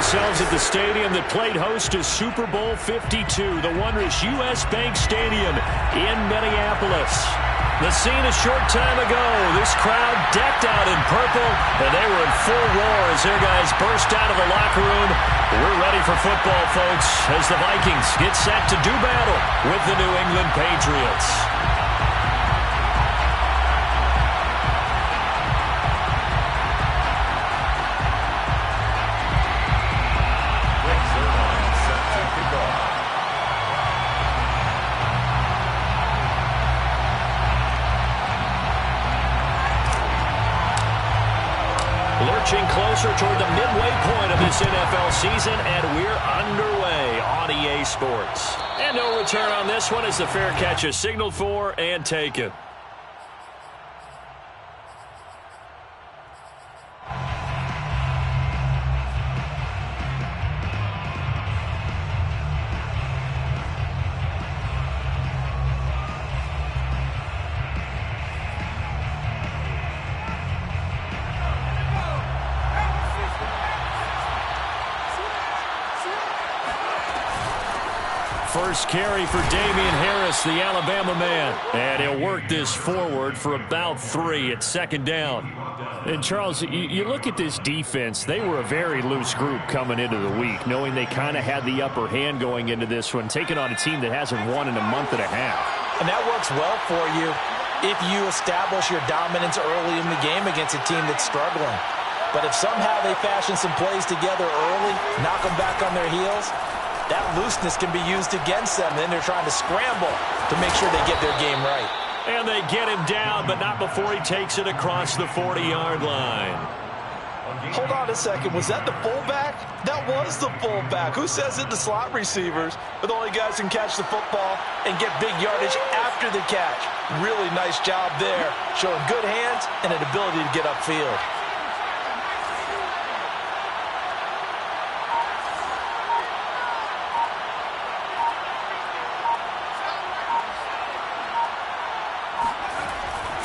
ourselves at the stadium that played host to Super Bowl 52, the wondrous U.S. Bank Stadium in Minneapolis. The scene a short time ago, this crowd decked out in purple, and they were in full roar as their guys burst out of the locker room. We're ready for football, folks, as the Vikings get set to do battle with the New England Patriots. Lurching closer toward the midway point of this NFL season, and we're underway on EA Sports. And no return on this one as the fair catch is signaled for and taken. First carry for Damian Harris, the Alabama man. And he'll work this forward for about 3 at second down. And, Charles, you look at this defense. They were a very loose group coming into the week, knowing they kind of had the upper hand going into this one, taking on a team that hasn't won in a month and a half. And that works well for you if you establish your dominance early in the game against a team that's struggling. But if somehow they fashion some plays together early, knock them back on their heels, that looseness can be used against them. Then they're trying to scramble to make sure they get their game right. And they get him down, but not before he takes it across the 40-yard line. Hold on a second. Was that the fullback? That was the fullback. Who says it? The slot receivers are the only guys who can catch the football and get big yardage after the catch. Really nice job there, showing good hands and an ability to get upfield.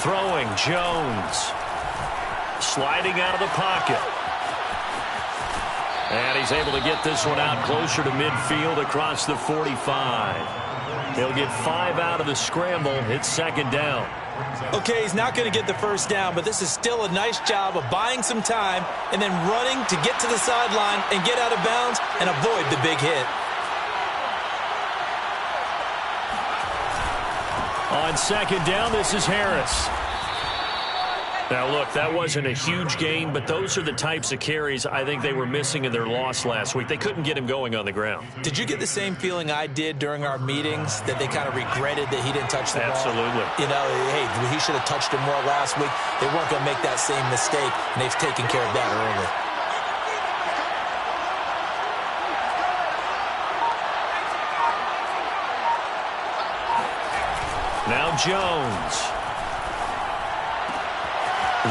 Throwing, Jones. Sliding out of the pocket. And he's able to get this one out closer to midfield across the 45. He'll get 5 out of the scramble. It's second down. Okay, he's not going to get the first down, but this is still a nice job of buying some time and then running to get to the sideline and get out of bounds and avoid the big hit. On second down, this is Harris. Now, look, that wasn't a huge gain, but those are the types of carries I think they were missing in their loss last week. They couldn't get him going on the ground. Did you get the same feeling I did during our meetings, that they kind of regretted that he didn't touch the ball? Absolutely. You know, hey, he should have touched it more last week. They weren't going to make that same mistake, and they've taken care of that early. Now Jones.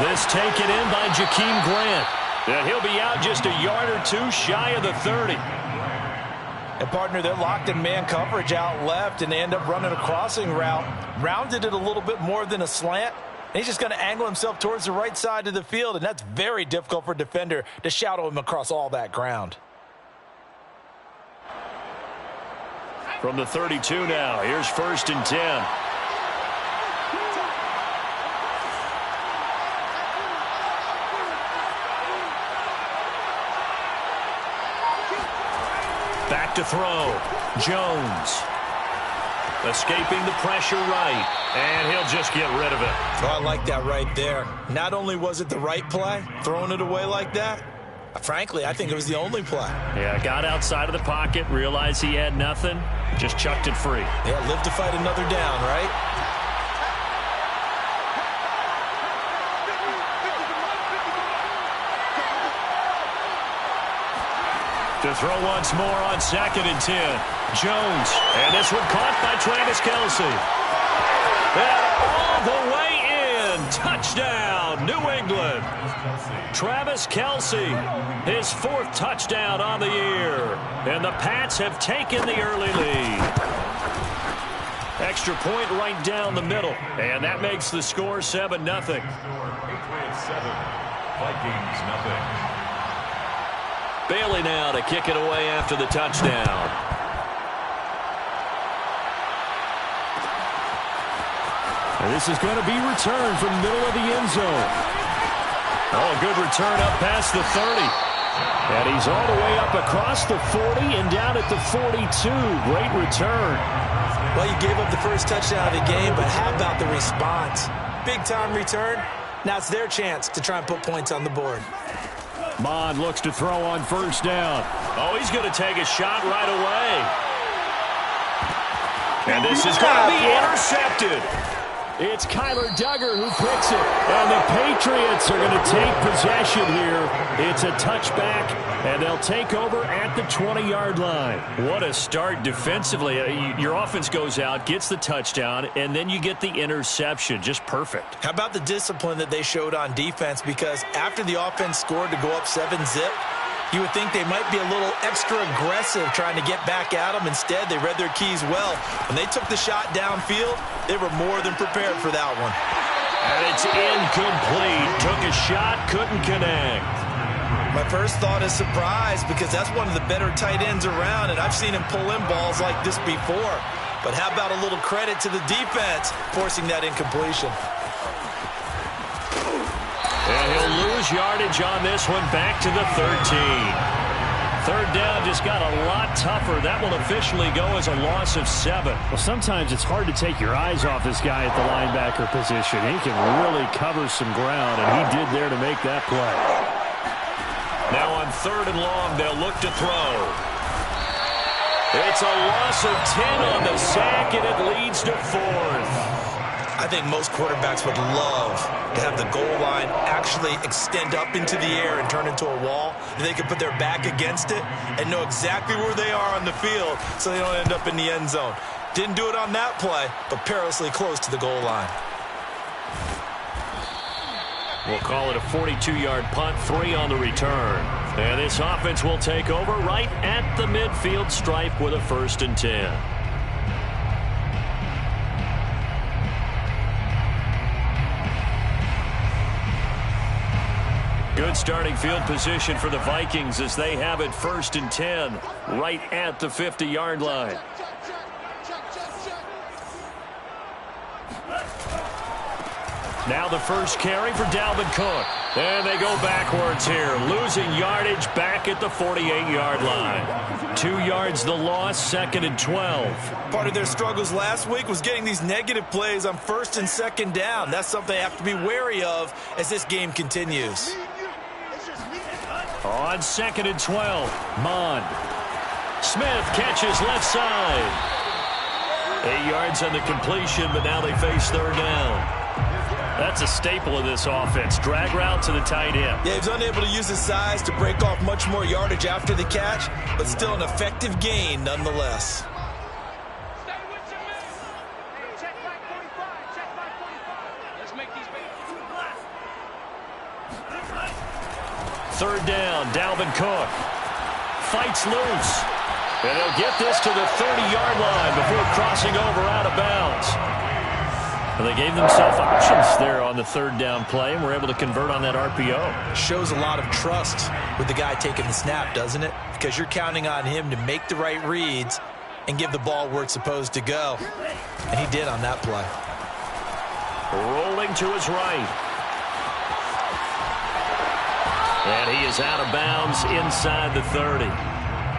This taken in by Jakeem Grant. And he'll be out just a yard or two shy of the 30. And, partner, they're locked in man coverage out left, and they end up running a crossing route. Rounded it a little bit more than a slant. And he's just going to angle himself towards the right side of the field, and that's very difficult for a defender to shadow him across all that ground. From the 32 now, here's 1st and 10. Back to throw. Jones. Escaping the pressure right. And he'll just get rid of it. Oh, I like that right there. Not only was it the right play, throwing it away like that, frankly, I think it was the only play. Yeah, got outside of the pocket, realized he had nothing, just chucked it free. Yeah, live to fight another down, right? To throw once more on 2nd and 10. Jones. And this one caught by Travis Kelce. And all the way in. Touchdown, New England. Travis Kelce, his 4th touchdown on the year. And the Pats have taken the early lead. Extra point right down the middle. And that makes the score 7-0. Patriots 7, Vikings 0. Bailey now to kick it away after the touchdown. And this is going to be returned from the middle of the end zone. Oh, good return up past the 30. And he's all the way up across the 40 and down at the 42. Great return. Well, you gave up the first touchdown of the game, but how about the response? Big-time return. Now it's their chance to try and put points on the board. Mond looks to throw on first down. Oh, he's going to take a shot right away. And this is going to be intercepted. It's Kyler Duggar who picks it. And the Patriots are going to take possession here. It's a touchback, and they'll take over at the 20-yard line. What a start defensively. Your offense goes out, gets the touchdown, and then you get the interception. Just perfect. How about the discipline that they showed on defense? Because after the offense scored to go up 7-zip, you would think they might be a little extra aggressive trying to get back at them. Instead, they read their keys well. When they took the shot downfield, they were more than prepared for that one. And it's incomplete. Took a shot, couldn't connect. My first thought is surprise, because that's one of the better tight ends around, and I've seen him pull in balls like this before. But how about a little credit to the defense forcing that incompletion? And he'll lose yardage on this one, back to the 13. Third down just got a lot tougher. That will officially go as a loss of 7. Well, sometimes it's hard to take your eyes off this guy at the linebacker position. He can really cover some ground, and he did there to make that play. Now on 3rd and long, they'll look to throw. It's a loss of 10 on the sack, and it leads to 4th. I think most quarterbacks would love to have the goal line actually extend up into the air and turn into a wall, and they can put their back against it and know exactly where they are on the field so they don't end up in the end zone. Didn't do it on that play, but perilously close to the goal line. We'll call it a 42-yard punt, 3 on the return. And this offense will take over right at the midfield stripe with a 1st and 10. Good starting field position for the Vikings as they have it 1st and 10 right at the 50-yard line. Now the first carry for Dalvin Cook. And they go backwards here, losing yardage back at the 48-yard line. 2 yards the loss, 2nd and 12. Part of their struggles last week was getting these negative plays on 1st and 2nd down. That's something they have to be wary of as this game continues. On 2nd and 12, Mond. Smith catches left side. 8 yards on the completion, but now they face 3rd down. That's a staple of this offense. Drag route to the tight end. Yeah, he's unable to use his size to break off much more yardage after the catch, but still an effective gain nonetheless. Third down, Dalvin Cook fights loose. And he'll get this to the 30-yard line before crossing over out of bounds. And they gave themselves options there on the 3rd down play and were able to convert on that RPO. Shows a lot of trust with the guy taking the snap, doesn't it? Because you're counting on him to make the right reads and give the ball where it's supposed to go. And he did on that play. Rolling to his right. And he is out of bounds inside the 30.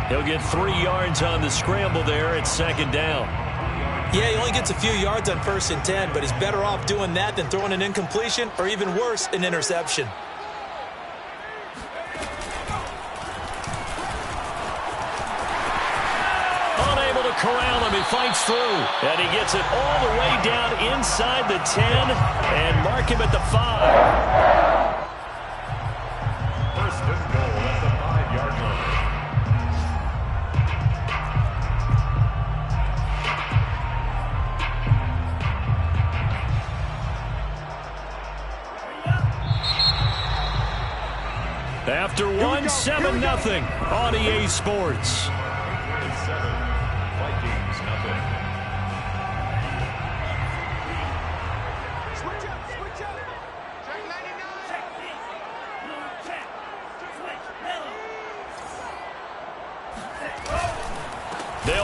He'll get 3 yards on the scramble there at 2nd down. Yeah, he only gets a few yards on 1st and 10, but he's better off doing that than throwing an incompletion or even worse, an interception. Unable to corral him, he fights through. And he gets it all the way down inside the 10 and mark him at the 5. First and goal at the 5-yard line. After 1, 7-0 on EA Sports. 7, Vikings, nothing.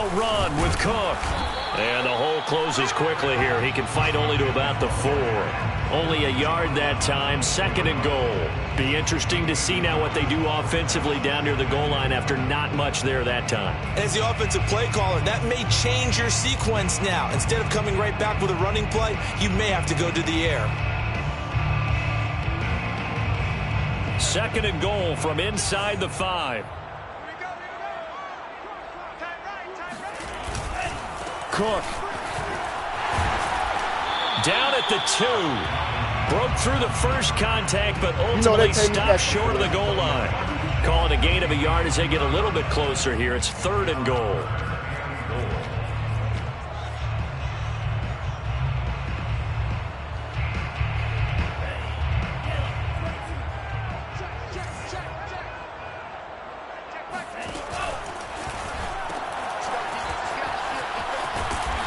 They'll run with Cook. And the hole closes quickly here. He can fight only to about the 4. Only a yard that time, 2nd and goal. Be interesting to see now what they do offensively down near the goal line after not much there that time. As the offensive play caller, that may change your sequence now. Instead of coming right back with a running play, you may have to go to the air. 2nd and goal from inside the 5. Cook. Down at the 2. Broke through the first contact, but ultimately stopped short of the goal line. Calling a gain of a yard as they get a little bit closer here. It's 3rd and goal.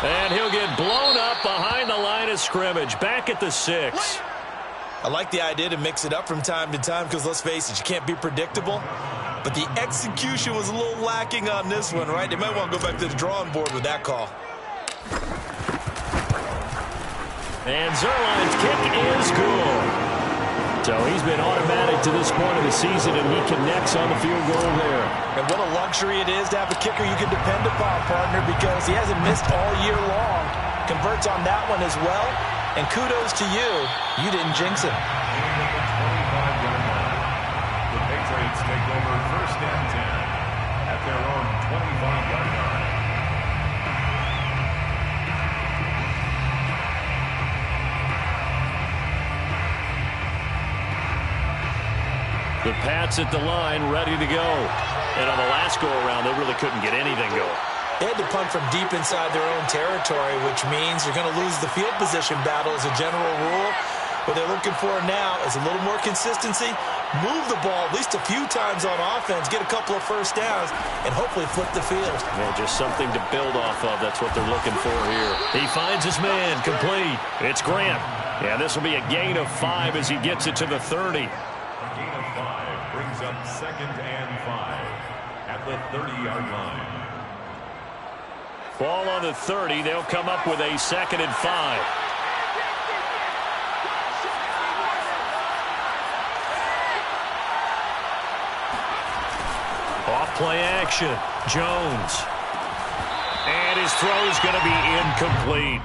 And he'll get blown up behind the line of scrimmage. Back at the 6. I like the idea to mix it up from time to time because, let's face it, you can't be predictable. But the execution was a little lacking on this one, right? They might want to go back to the drawing board with that call. And Zuerlein's kick is good. So he's been automatic to this point of the season, and he connects on the field goal there. And what a luxury it is to have a kicker you can depend upon, partner, because he hasn't missed all year long. Converts on that one as well. And kudos to you. You didn't jinx him. The Patriots take over 1st and 10 at their own 25-yard line. The Pats at the line, ready to go. And on the last go-around, they really couldn't get anything going. They had to punt from deep inside their own territory, which means you're going to lose the field position battle as a general rule. What they're looking for now is a little more consistency, move the ball at least a few times on offense, get a couple of first downs, and hopefully flip the field. Well, just something to build off of. That's what they're looking for here. He finds his man, complete. It's Grant. Yeah, this will be a gain of 5 as he gets it to the 30. Gain of 5 brings up 2nd and 5 at the 30-yard line. Ball on the 30. They'll come up with a 2nd and 5. Off play action. Jones. And his throw is going to be incomplete.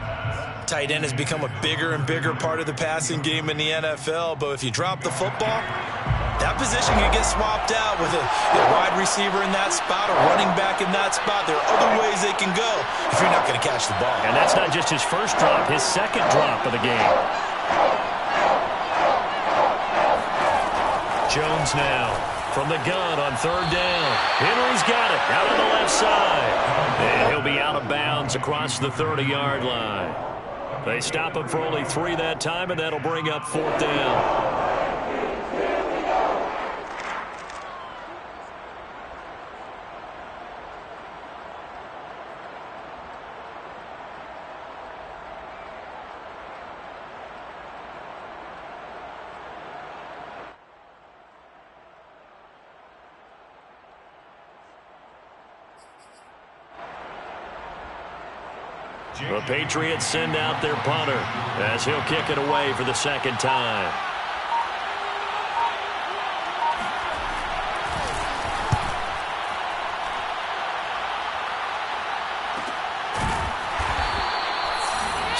Tight end has become a bigger and bigger part of the passing game in the NFL, but if you drop the football, that position can get swapped out with a wide receiver in that spot, a running back in that spot. There are other ways they can go if you're not going to catch the ball. And that's not just his first drop, his 2nd drop of the game. Jones now from the gun on 3rd down. Henry's got it out on the left side. And he'll be out of bounds across the 30-yard line. They stop him for only 3 that time, and that'll bring up 4th down. The Patriots send out their punter as he'll kick it away for the 2nd time.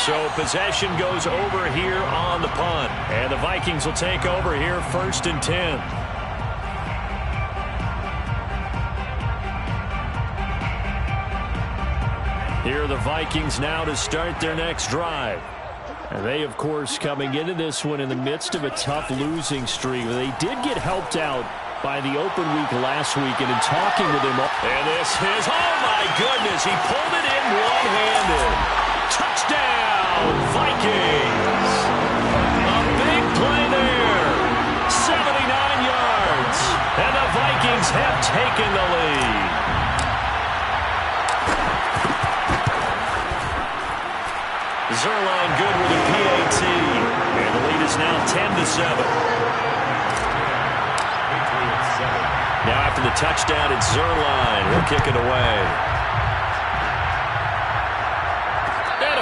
So possession goes over here on the punt. And the Vikings will take over here 1st and 10. Here are the Vikings now to start their next drive. And they, of course, coming into this one in the midst of a tough losing streak. They did get helped out by the open week last week, and in talking with him. And this is, oh my goodness, he pulled it in one-handed. Touchdown, Vikings. A big play there. 79 yards. And the Vikings have taken the lead. Zuerlein good with a PAT. And the lead is now 10-7. Now after the touchdown, it's Zuerlein. He'll kick it away.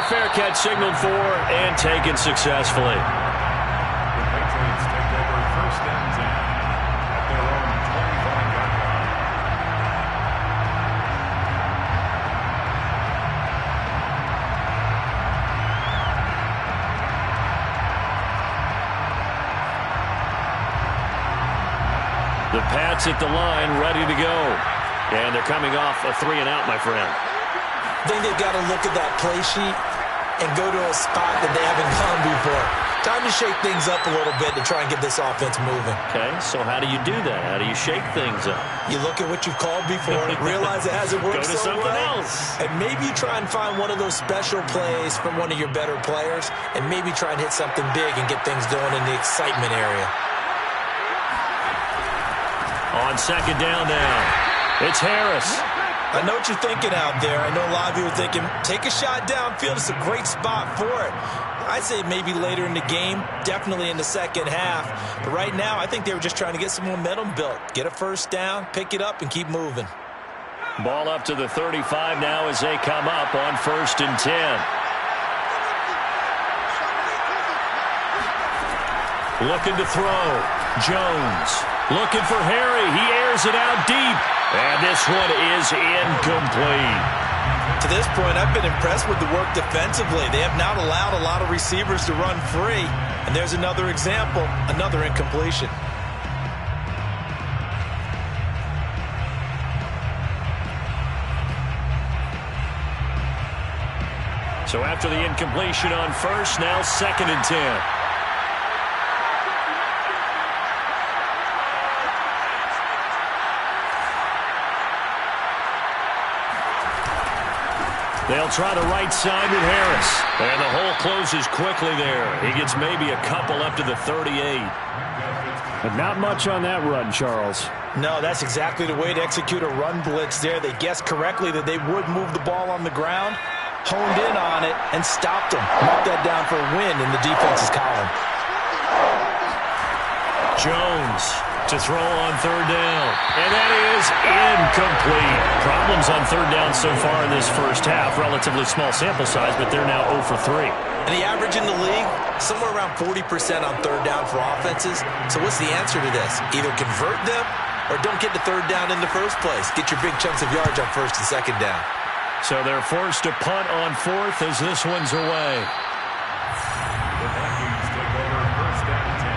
fair catch signaled for and taken successfully. The Patriots take over first and 10 at their own 25-yard line. The Pats at the line, ready to go. And they're coming off a 3-and-out, my friend. I think they've got to look at that play sheet and go to a spot that they haven't gone before. Time to shake things up a little bit to try and get this offense moving. Okay, so how do you do that? How do you shake things up? You look at what you've called before, realize it hasn't worked Go to so something well, else. and maybe you try and find one of those special plays from one of your better players, and maybe try and hit something big and get things going in the excitement area. On second down now, it's Harris. I know what you're thinking out there. I know a lot of you are thinking, take a shot downfield. It's a great spot for it. I'd say maybe later in the game, definitely in the second half. But right now, I think they were just trying to get some momentum built. Get a first down, pick it up, and keep moving. Ball up to the 35 now as they come up on 1st and 10. Looking to throw. Jones. Looking for Harry. He airs it out deep. And this one is incomplete. To this point, I've been impressed with the work defensively. They have not allowed a lot of receivers to run free. And there's another example, another incompletion. So after the incompletion on 1st, now 2nd and 10. They'll try the right side with Harris. And the hole closes quickly there. He gets maybe a couple up to the 38. But not much on that run, Charles. No, that's exactly the way to execute a run blitz there. They guessed correctly that they would move the ball on the ground, honed in on it, and stopped them. Marked that down for a win in the defense's column. Jones to throw on 3rd down. And that is incomplete. Problems on 3rd down so far in this first half. Relatively small sample size, but they're now 0 for 3. And the average in the league, somewhere around 40% on 3rd down for offenses. So what's the answer to this? Either convert them or don't get the 3rd down in the first place. Get your big chunks of yards on 1st and 2nd down. So they're forced to punt on 4th as this one's away. The Vikings take over first and 10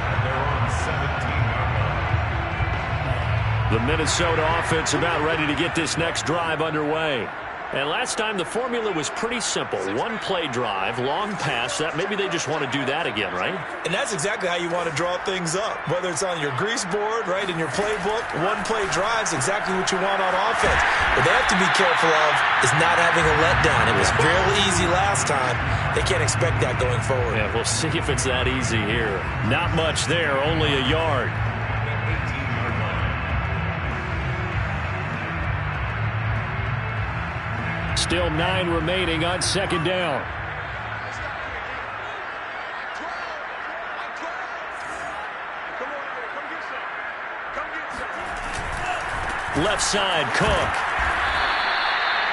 at their own 17-yard line. The Minnesota offense about ready to get this next drive underway. And last time the formula was pretty simple. One play drive, long pass. That maybe they just want to do that again, right? And that's exactly how you want to draw things up. Whether it's on your grease board, right, in your playbook, one play drive is exactly what you want on offense. What they have to be careful of is not having a letdown. It was real easy last time. They can't expect that going forward. Yeah, we'll see if it's that easy here. Not much there, only a yard. Still 9 remaining on 2nd down. Left side, Cook.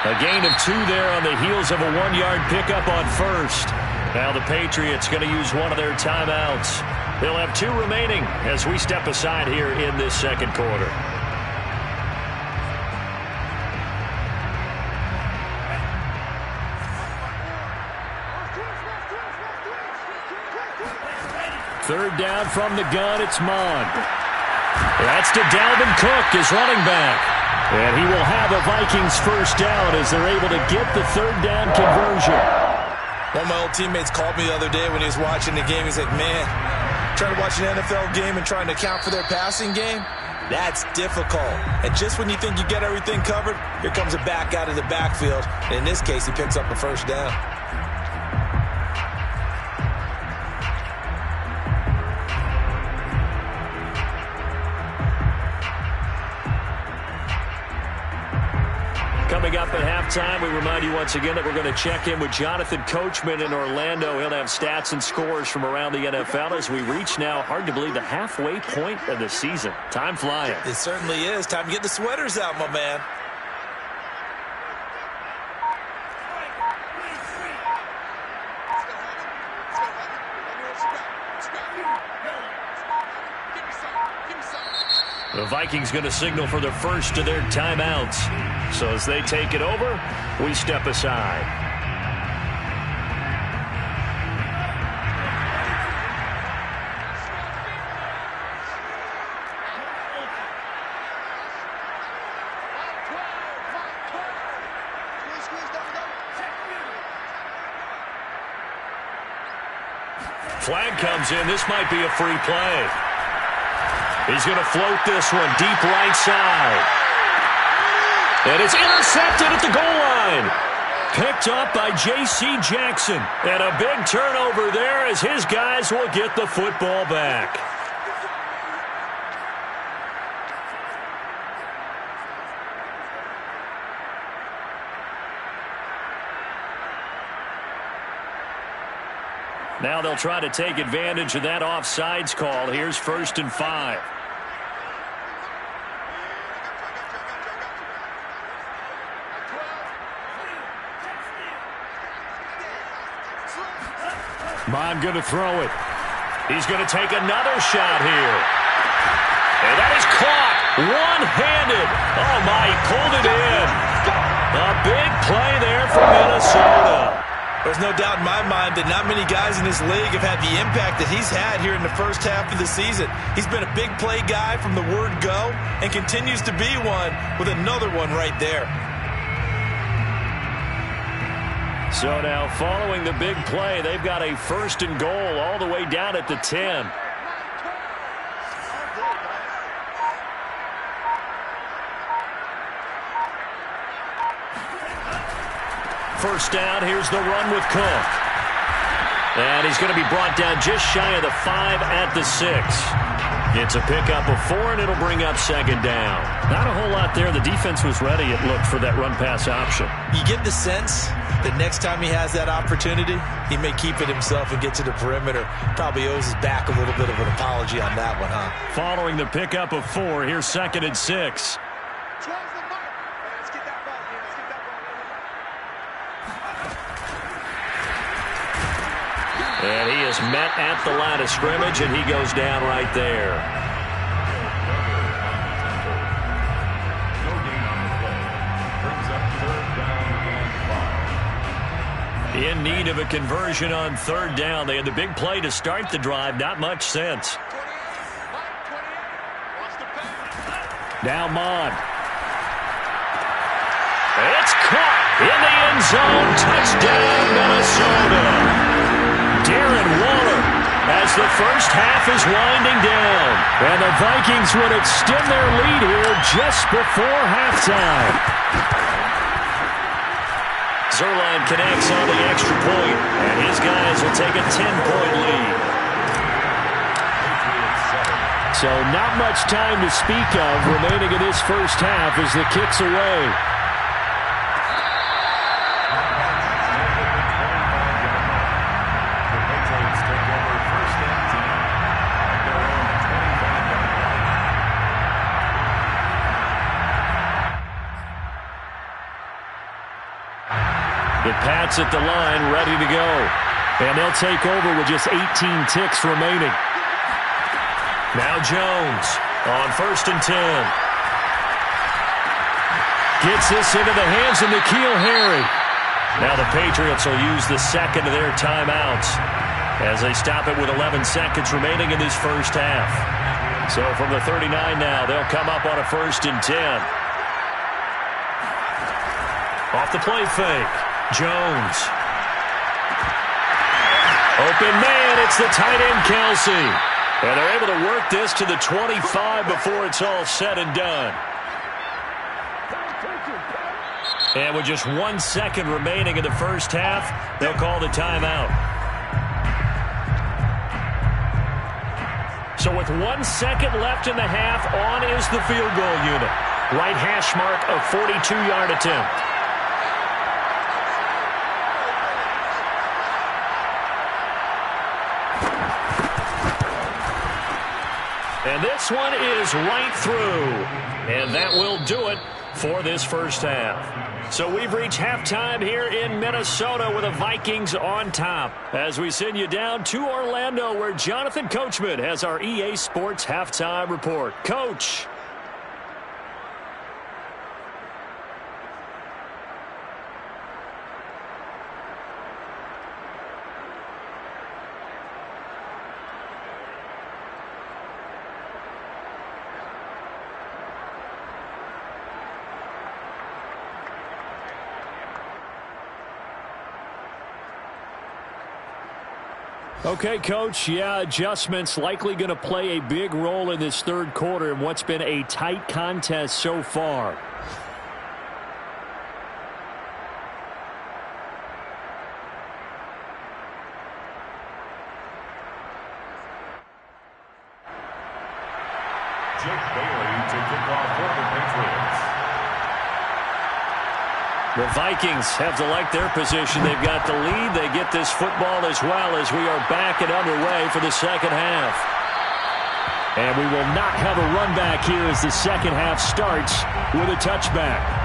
A gain of 2 there on the heels of a 1-yard pickup on 1st. Now the Patriots going to use one of their timeouts. They'll have 2 remaining as we step aside here in this 2nd quarter. Third down from the gun, it's Mond. That's to Dalvin Cook, his running back. And he will have a Vikings first down as they're able to get the 3rd down conversion. One of my old teammates called me the other day when he was watching the game. He's like, man, trying to watch an NFL game and trying to account for their passing game, that's difficult. And just when you think you get everything covered, here comes a back out of the backfield. And in this case, he picks up a first down. Coming up at halftime, we remind you once again that we're going to check in with Jonathan Coachman in Orlando. He'll have stats and scores from around the NFL as we reach now, hard to believe, the halfway point of the season. Time flying. It certainly is. Time to get the sweaters out, my man. The Vikings going to signal for the first of their timeouts. So as they take it over, we step aside. Flag comes in. This might be a free play. He's going to float this one deep right side. And it's intercepted at the goal line. Picked up by J.C. Jackson. And a big turnover there as his guys will get the football back. Now they'll try to take advantage of that offsides call. Here's 1st and 5. Mon going to throw it. He's going to take another shot here. And that is caught one-handed. Oh, my, he pulled it in. A big play there for Minnesota. There's no doubt in my mind that not many guys in this league have had the impact that he's had here in the first half of the season. He's been a big play guy from the word go and continues to be one with another one right there. So now following the big play, they've got a 1st and goal all the way down at the 10. First down, here's the run with Cook. And he's going to be brought down just shy of the 5 at the 6. It's a pickup of 4, and it'll bring up 2nd down. Not a whole lot there. The defense was ready, it looked, for that run-pass option. You get the sense that next time he has that opportunity, he may keep it himself and get to the perimeter. Probably owes his back a little bit of an apology on that one, huh? Following the pickup of 4, here's 2nd and 6. And he is met at the line of scrimmage, and he goes down right there. In need of a conversion on 3rd down. They had the big play to start the drive. Not much sense. Now Mon. It's caught in the end zone. Touchdown, Minnesota. Darren Waller as the first half is winding down. And the Vikings would extend their lead here just before halftime. Zerline connects on the extra point, and his guys will take a 10-point lead. So not much time to speak of remaining in this first half as the kick's away. The Pats at the line, ready to go. And they'll take over with just 18 ticks remaining. Now Jones on 1st and 10. Gets this into the hands of N'Keal Harry. Now the Patriots will use the 2nd of their timeouts as they stop it with 11 seconds remaining in this first half. So from the 39 now, they'll come up on a 1st and 10. Off the play fake. Jones. Open man, it's the tight end Kelsey. And they're able to work this to the 25 before it's all said and done. And with just 1 second remaining in the first half, they'll call the timeout. So with 1 second left in the half, on is the field goal unit. Right hash mark of 42-yard attempt. And this one is right through. And that will do it for this first half. So we've reached halftime here in Minnesota with the Vikings on top. As we send you down to Orlando, where Jonathan Coachman has our EA Sports halftime report. Coach. Okay, Coach, yeah, adjustments likely going to play a big role in this third quarter in what's been a tight contest so far. The Vikings have to like their position. They've got the lead. They get this football as well as we are back and underway for the second half. And we will not have a run back here as the second half starts with a touchback.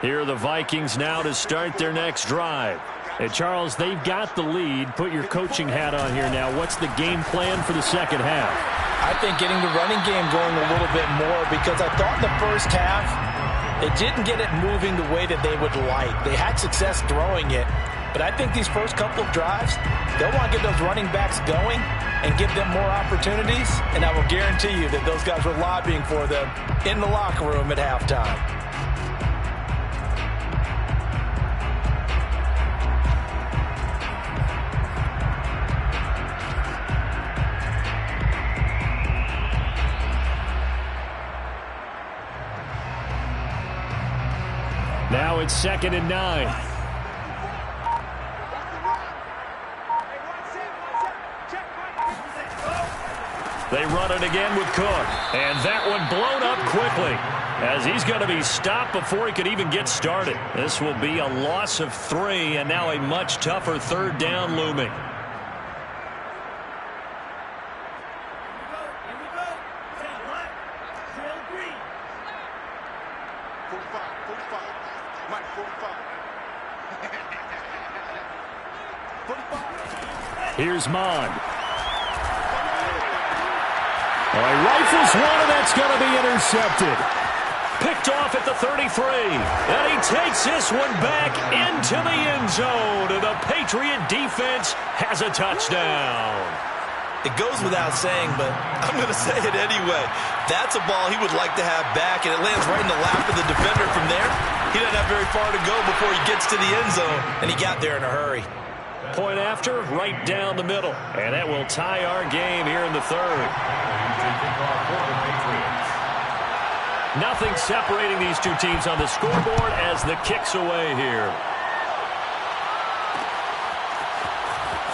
Here are the Vikings now to start their next drive. And Charles, they've got the lead. Put your coaching hat on here now. What's the game plan for the second half? I think getting the running game going a little bit more, because I thought in the first half they didn't get it moving the way that they would like. They had success throwing it, but I think these first couple of drives, they'll want to get those running backs going and give them more opportunities, and I will guarantee you that those guys were lobbying for them in the locker room at halftime. Now it's 2nd and 9. They run it again with Cook. And that one blown up quickly as he's going to be stopped before he could even get started. This will be a loss of 3, and now a much tougher third down looming. Here's Mond. He rifles one, and that's going to be intercepted. Picked off at the 33. And he takes this one back into the end zone. And the Patriot defense has a touchdown. It goes without saying, but I'm going to say it anyway. That's a ball he would like to have back, and it lands right in the lap of the defender from there. He doesn't have very far to go before he gets to the end zone, and he got there in a hurry. Point after, right down the middle. And that will tie our game here in the third. Nothing separating these two teams on the scoreboard as the kick's away here.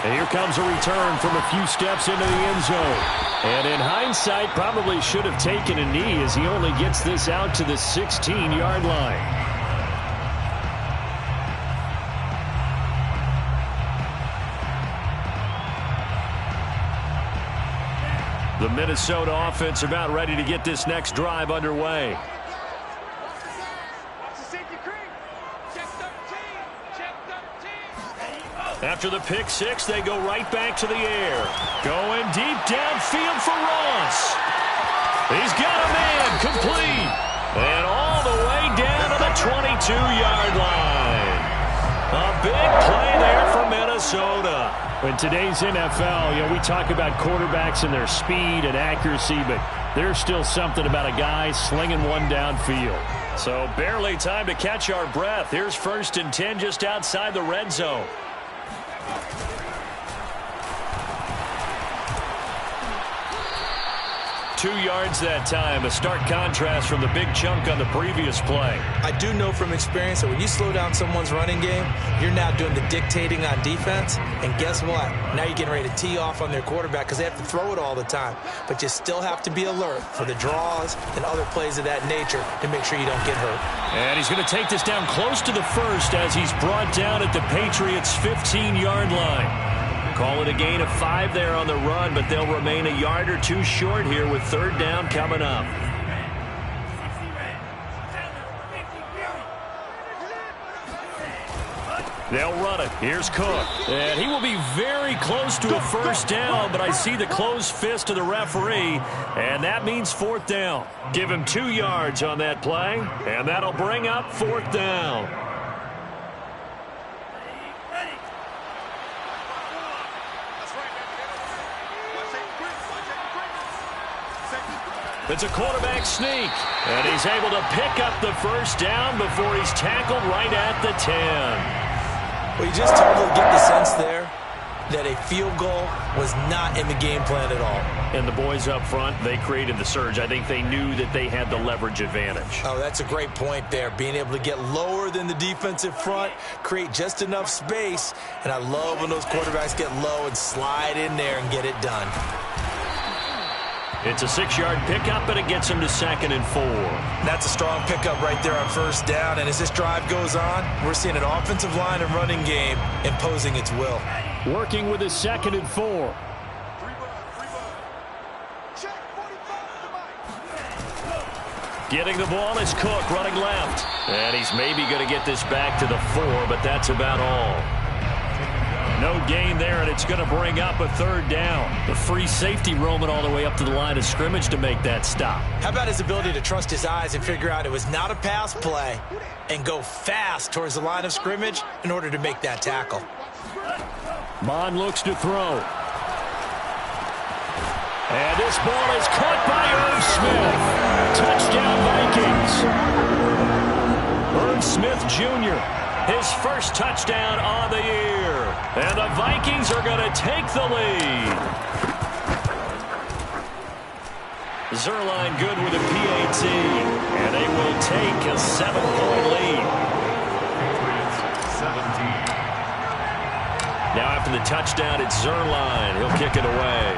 And here comes a return from a few steps into the end zone. And in hindsight, probably should have taken a knee as he only gets this out to the 16-yard line. The Minnesota offense about ready to get this next drive underway. After the pick six, they go right back to the air. Going deep downfield for Ross. He's got a man complete. And all the way down to the 22-yard line. A big play there for Minnesota. In today's NFL, we talk about quarterbacks and their speed and accuracy, but there's still something about a guy slinging one downfield. So barely time to catch our breath. Here's 1st and 10 just outside the red zone. 2 yards that time, a stark contrast from the big chunk on the previous play. I do know from experience that when you slow down someone's running game, you're now doing the dictating on defense, and guess what? Now you're getting ready to tee off on their quarterback because they have to throw it all the time. But you still have to be alert for the draws and other plays of that nature to make sure you don't get hurt. And he's going to take this down close to the first as he's brought down at the Patriots' 15-yard line. Call it a gain of 5 there on the run, but they'll remain a yard or two short here with 3rd down coming up. They'll run it. Here's Cook. And he will be very close to a first down, but I see the closed fist of the referee, and that means fourth down. Give him 2 yards on that play, and that'll bring up fourth down. It's a quarterback sneak, and he's able to pick up the first down before he's tackled right at the 10. Well, you just totally get the sense there that a field goal was not in the game plan at all. And the boys up front, they created the surge. I think they knew that they had the leverage advantage. Oh, that's a great point there. Being able to get lower than the defensive front, create just enough space. And I love when those quarterbacks get low and slide in there and get it done. It's a 6-yard pickup, and it gets him to 2nd and 4. That's a strong pickup right there on first down. And as this drive goes on, we're seeing an offensive line and running game imposing its will. Working with his 2nd and 4. Getting the ball is Cook running left. And he's maybe going to get this back to the 4, but that's about all. No gain there, and it's going to bring up a 3rd down. The free safety roaming all the way up to the line of scrimmage to make that stop. How about his ability to trust his eyes and figure out it was not a pass play and go fast towards the line of scrimmage in order to make that tackle. Bond looks to throw. And this ball is caught by Irv Smith. Touchdown, Vikings. Irv Smith Jr., his first touchdown on the year. And the Vikings are going to take the lead. Zerline good with a PAT. And they will take a 7-point lead. 17. Now after the touchdown, it's Zerline. He'll kick it away.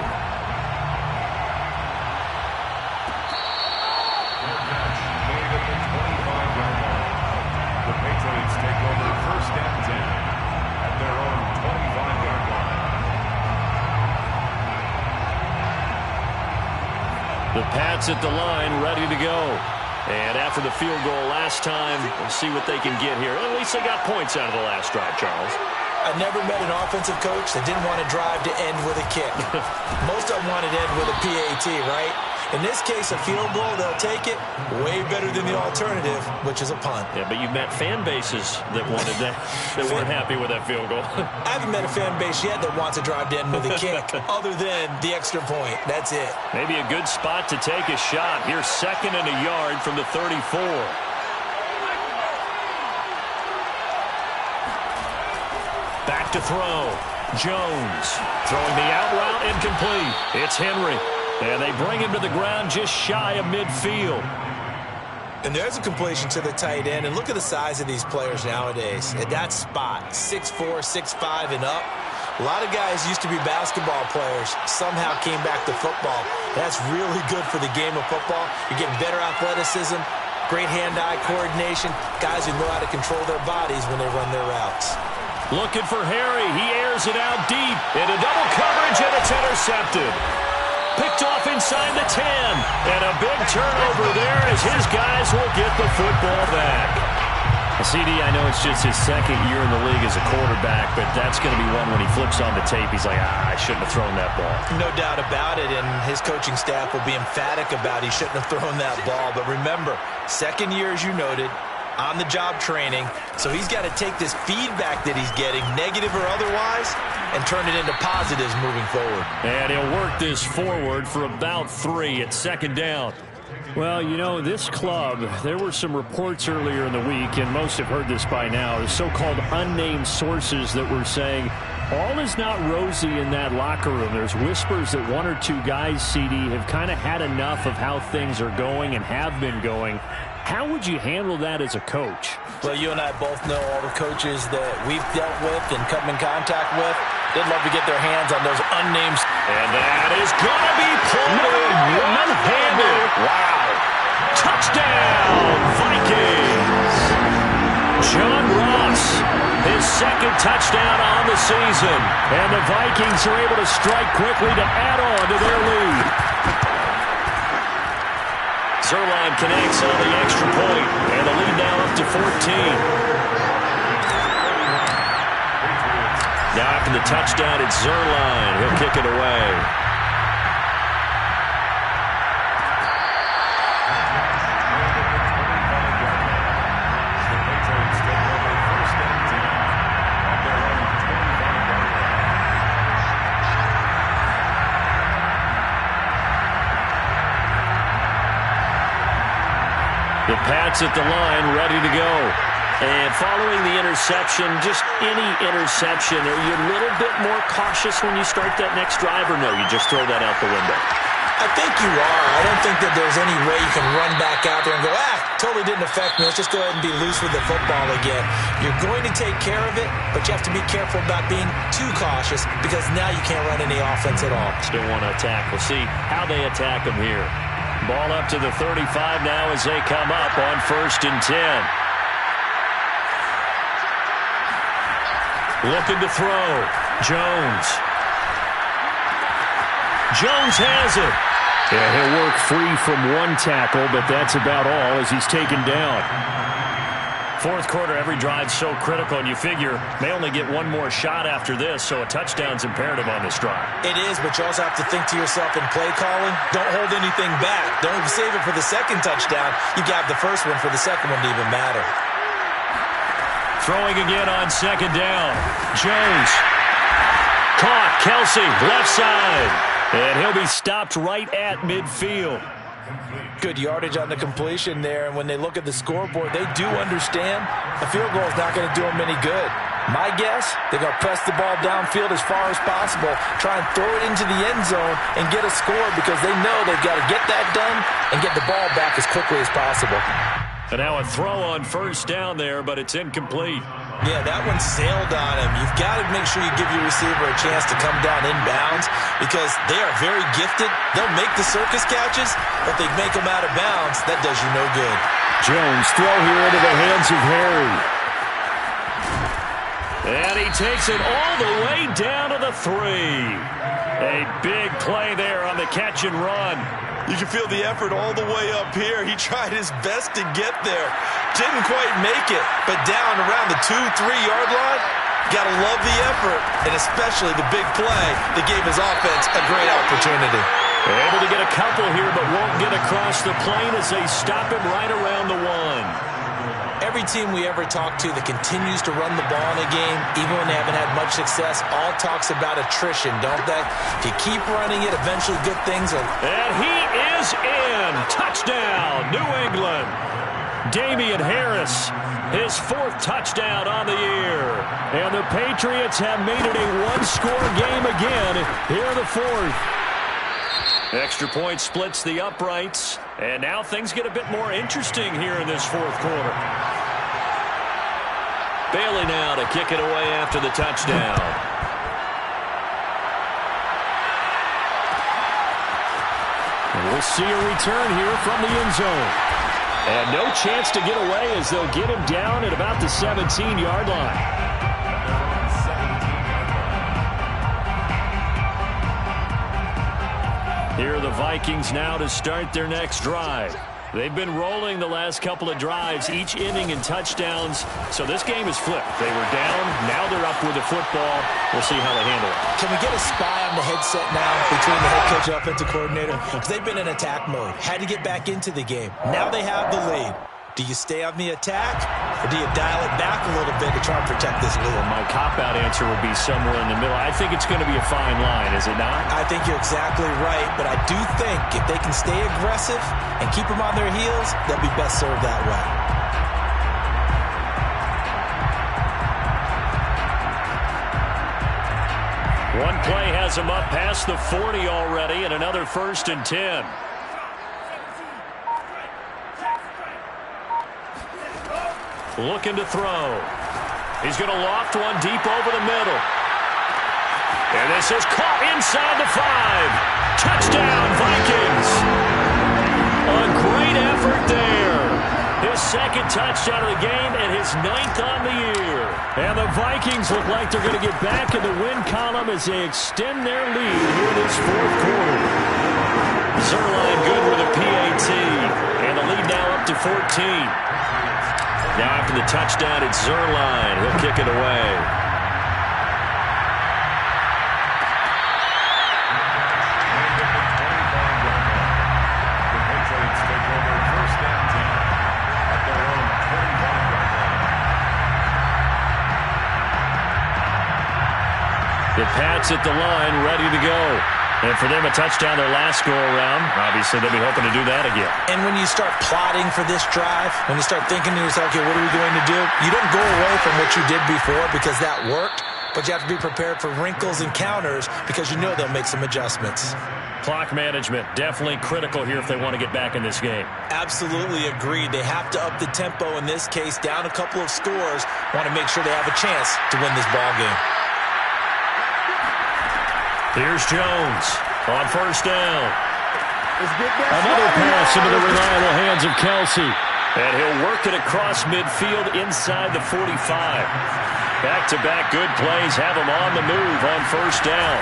The Patriots take over first and 10 at their own 25-yard line. The Pats at the line, ready to go. And after the field goal last time, we'll see what they can get here. At least they got points out of the last drive, Charles. I never met an offensive coach that didn't want to drive to end with a kick. Most of them wanted to end with a PAT, right? In this case, a field goal, they'll take it. Way better than the alternative, which is a punt. Yeah, but you've met fan bases that wanted that, that weren't happy with that field goal. I haven't met a fan base yet that wants to drive to end with a kick, other than the extra point. That's it. Maybe a good spot to take a shot. Here's 2nd and a yard from the 34. Back to throw. Jones throwing the out route, incomplete. It's Henry. And they bring him to the ground just shy of midfield. And there's a completion to the tight end. And look at the size of these players nowadays. At that spot, 6'4", 6'5", and up. A lot of guys used to be basketball players, somehow came back to football. That's really good for the game of football. You're getting better athleticism, great hand-eye coordination, guys who know how to control their bodies when they run their routes. Looking for Harry. He airs it out deep. Into double coverage, and it's intercepted. Picked off inside the 10. And a big turnover there as his guys will get the football back. CD, I know it's just his 2nd year in the league as a quarterback, but that's going to be one when he flips on the tape, he's like, I shouldn't have thrown that ball. No doubt about it, and his coaching staff will be emphatic about he shouldn't have thrown that ball. But remember, 2nd year, as you noted, on-the-job training, so he's got to take this feedback that he's getting, negative or otherwise, and turn it into positives moving forward. And he'll work this forward for about 3 at 2nd down. Well, you know, this club, there were some reports earlier in the week, and most have heard this by now, the so-called unnamed sources that were saying all is not rosy in that locker room. There's whispers that 1 or 2 guys, CD, have kind of had enough of how things are going and have been going. How would you handle that as a coach? Well, you and I both know all the coaches that we've dealt with and come in contact with. They'd love to get their hands on those unnamed. And that is going to be pulled in one-handed. Wow. Touchdown, Vikings. John Ross, his 2nd touchdown on the season. And the Vikings are able to strike quickly to add on to their lead. Zerline connects on the extra point, and the lead now up to 14. Now after the touchdown, it's Zerline. He'll kick it away. The Pats at the line, ready to go. And following the interception, just any interception, are you a little bit more cautious when you start that next drive, or no, you just throw that out the window? I think you are. I don't think that there's any way you can run back out there and go, totally didn't affect me. Let's just go ahead and be loose with the football again. You're going to take care of it, but you have to be careful about being too cautious because now you can't run any offense at all. Still want to attack. We'll see how they attack them here. Ball up to the 35 now as they come up on 1st and 10. Looking to throw. Jones. Jones has it. Yeah, he'll work free from one tackle, but that's about all as he's taken down. Fourth quarter, every drive's so critical, and you figure may only get one more shot after this, so a touchdown's imperative on this drive. It is, but you also have to think to yourself in play calling, don't hold anything back. Don't save it for the second touchdown. You got the first one for the second one to even matter. Throwing again on 2nd down. Jones. Caught. Kelsey, left side. And he'll be stopped right at midfield. Good yardage on the completion there, and when they look at the scoreboard, they do understand a field goal is not going to do them any good. My guess, they're going to press the ball downfield as far as possible, try and throw it into the end zone and get a score because they know they've got to get that done and get the ball back as quickly as possible. And now a throw on 1st down there, but it's incomplete. Yeah, that one sailed on him. You've got to make sure you give your receiver a chance to come down inbounds because they are very gifted. They'll make the circus catches, but they make them out of bounds. That does you no good. Jones throw here into the hands of Harry. And he takes it all the way down to the 3. A big play there on the catch and run. You can feel the effort all the way up here. He tried his best to get there. Didn't quite make it, but down around the 2-3-yard line, got to love the effort, and especially the big play that gave his offense a great opportunity. They're able to get a couple here, but won't get across the plane as they stop him right around the 1. Every team we ever talk to that continues to run the ball in a game, even when they haven't had much success, all talks about attrition, don't they? If you keep running it, eventually good things will... And he is in! Touchdown, New England! Damian Harris, his 4th touchdown on the year. And the Patriots have made it a one-score game again here in the 4th. Extra point splits the uprights, and now things get a bit more interesting here in this 4th quarter. Bailey now to kick it away after the touchdown. And we'll see a return here from the end zone. And no chance to get away as they'll get him down at about the 17-yard line. Here are the Vikings now to start their next drive. They've been rolling the last couple of drives, each inning in touchdowns. So this game is flipped. They were down. Now they're up with the football. We'll see how they handle it. Can we get a spy on the headset now between the head coach and offensive coordinator? Because they've been in attack mode. Had to get back into the game. Now they have the lead. Do you stay on the attack, or do you dial it back a little bit to try and protect this lead? Well, my cop-out answer would be somewhere in the middle. I think it's going to be a fine line, is it not? I think you're exactly right, but I do think if they can stay aggressive and keep them on their heels, they'll be best served that way. One play has them up past the 40 already, and another 1st and 10. Looking to throw. He's going to loft one deep over the middle. And this is caught inside the 5. Touchdown, Vikings. A great effort there. His 2nd touchdown of the game and his 9th on the year. And the Vikings look like they're going to get back in the win column as they extend their lead here this 4th quarter. Zerline good with a PAT. And the lead now up to 14. Now after the touchdown, it's Zerline. He'll kick it away. The Pats at the line, ready to go. And for them, a touchdown their last go-around. Obviously, they'll be hoping to do that again. And when you start plotting for this drive, when you start thinking to yourself, okay, what are we going to do? You don't go away from what you did before because that worked, but you have to be prepared for wrinkles and counters because you know they'll make some adjustments. Clock management, definitely critical here if they want to get back in this game. Absolutely agreed. They have to up the tempo in this case, down a couple of scores, want to make sure they have a chance to win this ball game. Here's Jones on first down. Another pass into the reliable hands of Kelsey. And he'll work it across midfield inside the 45. Back-to-back good plays have him on the move on first down.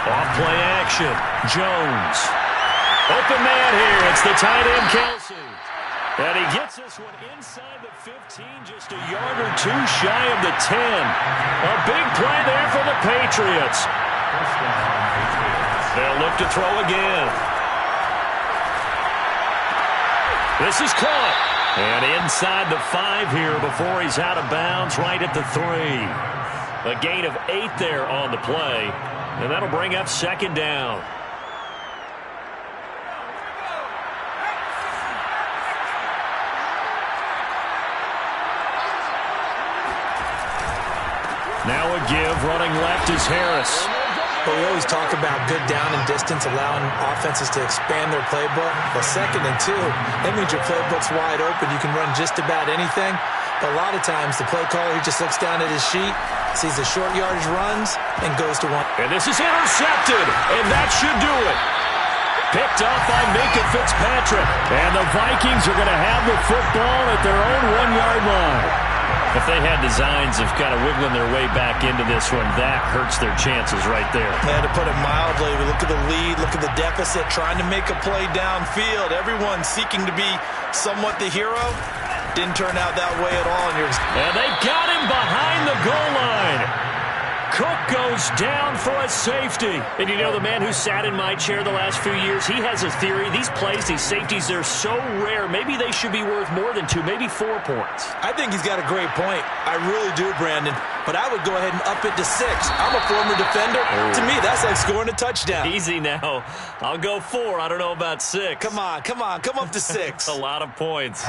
Off-play action. Jones. Open man here. It's the tight end, Kelsey. And he gets this one inside the 15, just a yard or two shy of the 10. A big play there for the Patriots. They'll look to throw again. This is caught. And inside the 5 here before he's out of bounds, right at the 3. A gain of 8 there on the play. And that'll bring up second down. Now a give, running left is Harris. But we always talk about good down and distance, allowing offenses to expand their playbook. But 2nd and 2, that means your playbook's wide open. You can run just about anything. But a lot of times, the play caller, he just looks down at his sheet, sees the short yardage runs, and goes to one. And this is intercepted, and that should do it. Picked off by Minkah Fitzpatrick. And the Vikings are going to have the football at their own 1-yard line. If they had designs of kind of wiggling their way back into this one, that hurts their chances right there. Man, to put it mildly, we look at the lead, look at the deficit, trying to make a play downfield. Everyone seeking to be somewhat the hero. Didn't turn out that way at all. And they got him behind the goal line. Cook goes down for a safety. And you know, the man who sat in my chair the last few years, he has a theory. These plays, these safeties, they're so rare. Maybe they should be worth more than 2, maybe 4 points. I think he's got a great point. I really do, Brandon. But I would go ahead and up it to 6. I'm a former defender. Oh. To me, that's like scoring a touchdown. Easy now. I'll go 4. I don't know about 6. Come on. Come up to 6. A lot of points.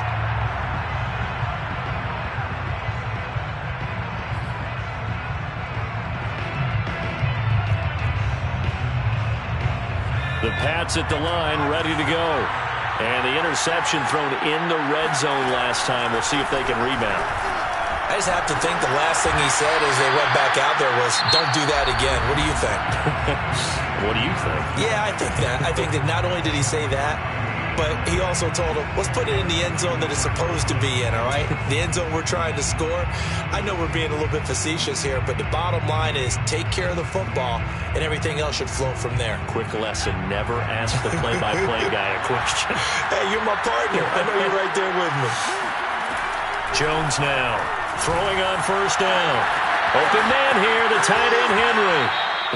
The Pats at the line, ready to go. And the interception thrown in the red zone last time. We'll see if they can rebound. I just have to think the last thing he said as they went back out there was, don't do that again. What do you think? What do you think? Yeah, I think that. I think that not only did he say that, but he also told him, let's put it in the end zone that it's supposed to be in, all right? The end zone we're trying to score. I know we're being a little bit facetious here, but the bottom line is take care of the football, and everything else should flow from there. Quick lesson, never ask the play-by-play guy a question. Hey, you're my partner. I know you're right there with me. Jones now, throwing on first down. Open man here, the tight end Henry.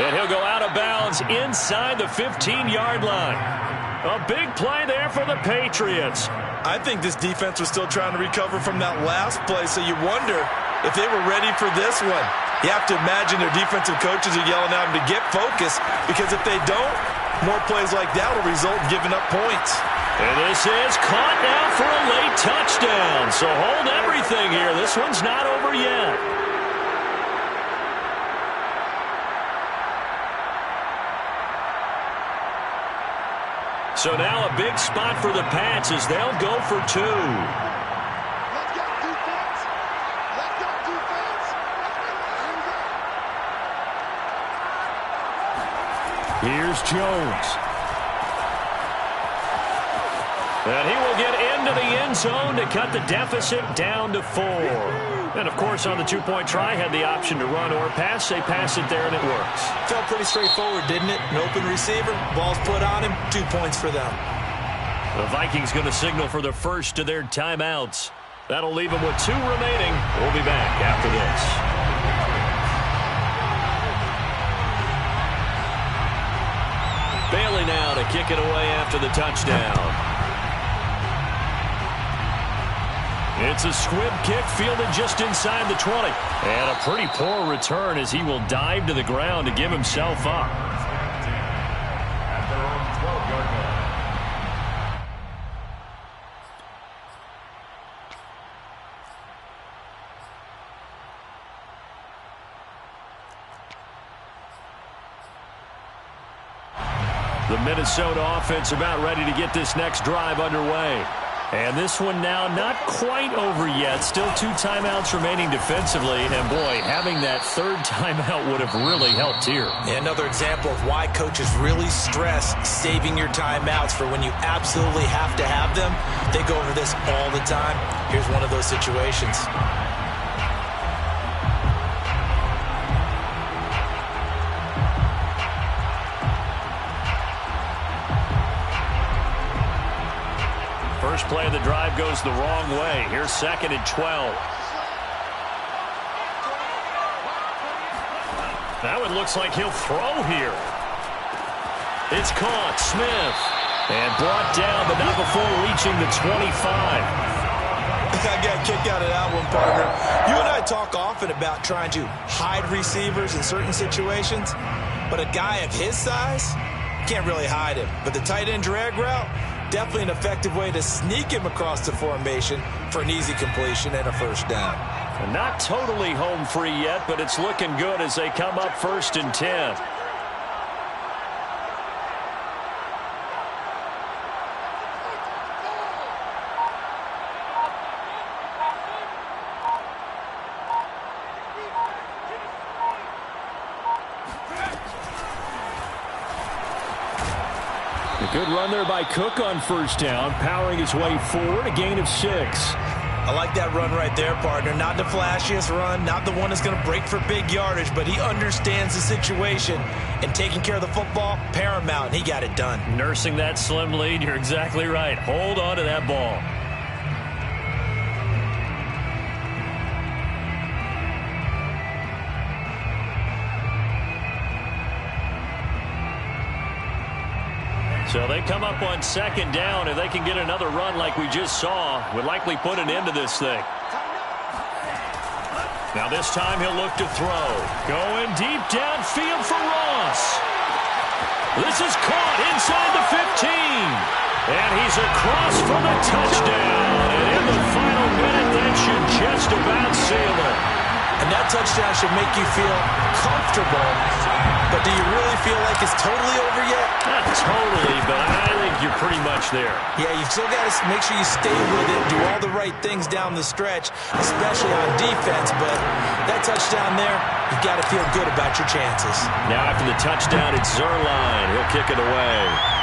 And he'll go out of bounds inside the 15-yard line. A big play there for the Patriots. I think this defense was still trying to recover from that last play, so you wonder if they were ready for this one. You have to imagine their defensive coaches are yelling at them to get focused, because if they don't, more plays like that will result in giving up points. And this is caught now for a late touchdown. So hold everything here. This one's not over yet. So now a big spot for the Pats as they'll go for 2. Here's Jones. And he will get into the end zone to cut the deficit down to 4. And, of course, on the 2-point try, had the option to run or pass. They pass it there, and it works. Felt pretty straightforward, didn't it? An open receiver, ball's put on him, 2 points for them. The Vikings going to signal for the first of their timeouts. That'll leave them with 2 remaining. We'll be back after this. Bailey now to kick it away after the touchdown. It's a squib kick fielded just inside the 20. And a pretty poor return as he will dive to the ground to give himself up. At their own 12-yard line. The Minnesota offense about ready to get this next drive underway. And this one now not quite over yet. Still 2 timeouts remaining defensively. And, boy, having that third timeout would have really helped here. Another example of why coaches really stress saving your timeouts for when you absolutely have to have them. They go over this all the time. Here's one of those situations. First play of the drive goes the wrong way. Here's 2nd and 12. Now it looks like he'll throw here. It's caught. Smith. And brought down, but not before reaching the 25. I got a kick out of that one, partner. You and I talk often about trying to hide receivers in certain situations, but a guy of his size, can't really hide him. But the tight end drag route, definitely an effective way to sneak him across the formation for an easy completion and a first down. And not totally home free yet, but it's looking good as they come up 1st and 10. A good run there by Cook on first down, powering his way forward, a gain of 6. I like that run right there, partner. Not the flashiest run, not the one that's going to break for big yardage, but he understands the situation, and taking care of the football, paramount, and he got it done. Nursing that slim lead, you're exactly right. Hold on to that ball. So they come up on 2nd down. If they can get another run like we just saw, would likely put an end to this thing. Now this time he'll look to throw. Going deep downfield for Ross. This is caught inside the 15. And he's across for the touchdown. And in the final minute, that should just about seal it. And that touchdown should make you feel comfortable. But do you really feel like it's totally over yet? Not totally, but I think you're pretty much there. Yeah, you've still got to make sure you stay with it, do all the right things down the stretch, especially on defense. But that touchdown there, you've got to feel good about your chances. Now after the touchdown, it's Zerline. He'll kick it away.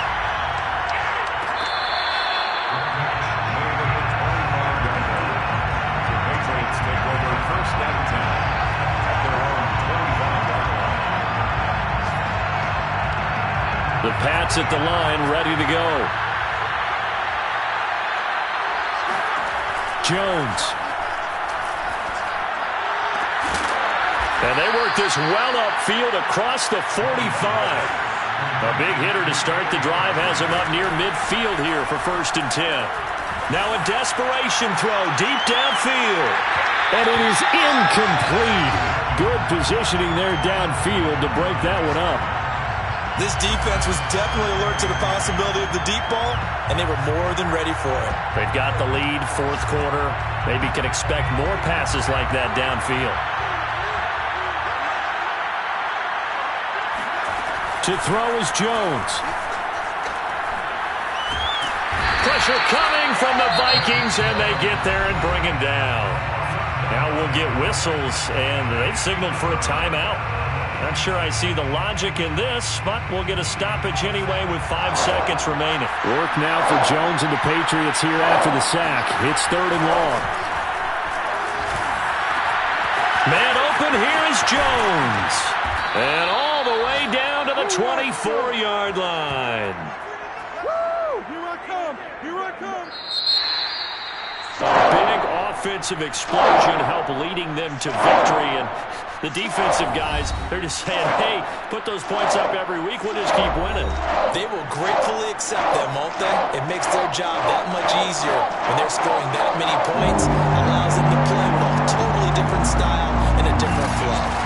The Pats at the line, ready to go. Jones. And they work this well upfield across the 45. A big hitter to start the drive has him up near midfield here for 1st and 10. Now a desperation throw deep downfield. And it is incomplete. Good positioning there downfield to break that one up. This defense was definitely alert to the possibility of the deep ball, and they were more than ready for it. They've got the lead, 4th quarter. Maybe can expect more passes like that downfield. To throw is Jones. Pressure coming from the Vikings, and they get there and bring him down. Now we'll get whistles, and they've signaled for a timeout. Not sure I see the logic in this, but we'll get a stoppage anyway with 5 seconds remaining. Work now for Jones and the Patriots here after the sack. It's 3rd and long. Man open, here is Jones. And all the way down to the 24-yard line. Woo! Here I come! Here I come! A big offensive explosion helped leading them to victory, and The defensive guys, they're just saying, hey, put those points up every week. We'll just keep winning. They will gratefully accept them, won't they? It makes their job that much easier when they're scoring that many points. Allows them to play with a totally different style and a different flow.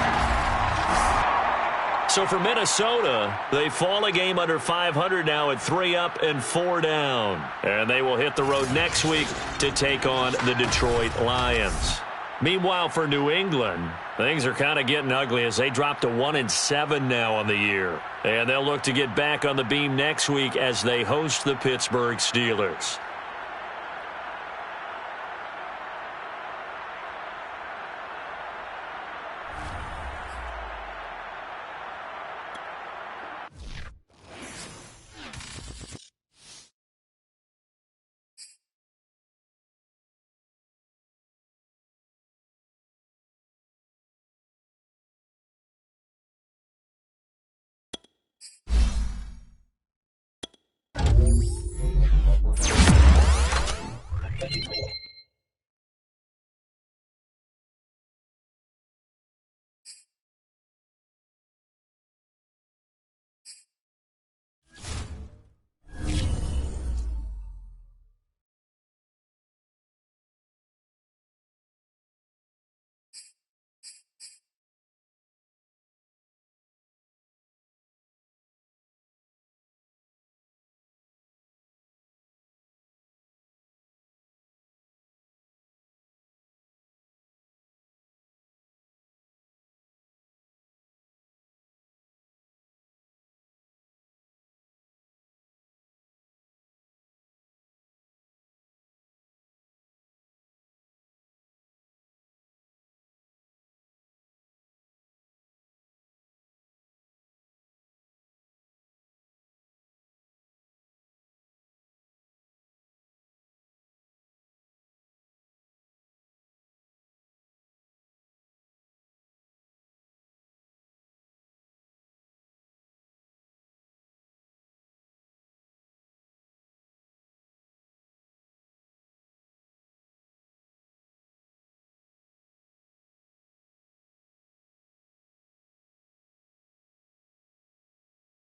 So for Minnesota, they fall a game under 500 now at 3 up and 4 down. And they will hit the road next week to take on the Detroit Lions. Meanwhile, for New England, things are kind of getting ugly as they drop to 1-7 now on the year. And they'll look to get back on the beam next week as they host the Pittsburgh Steelers.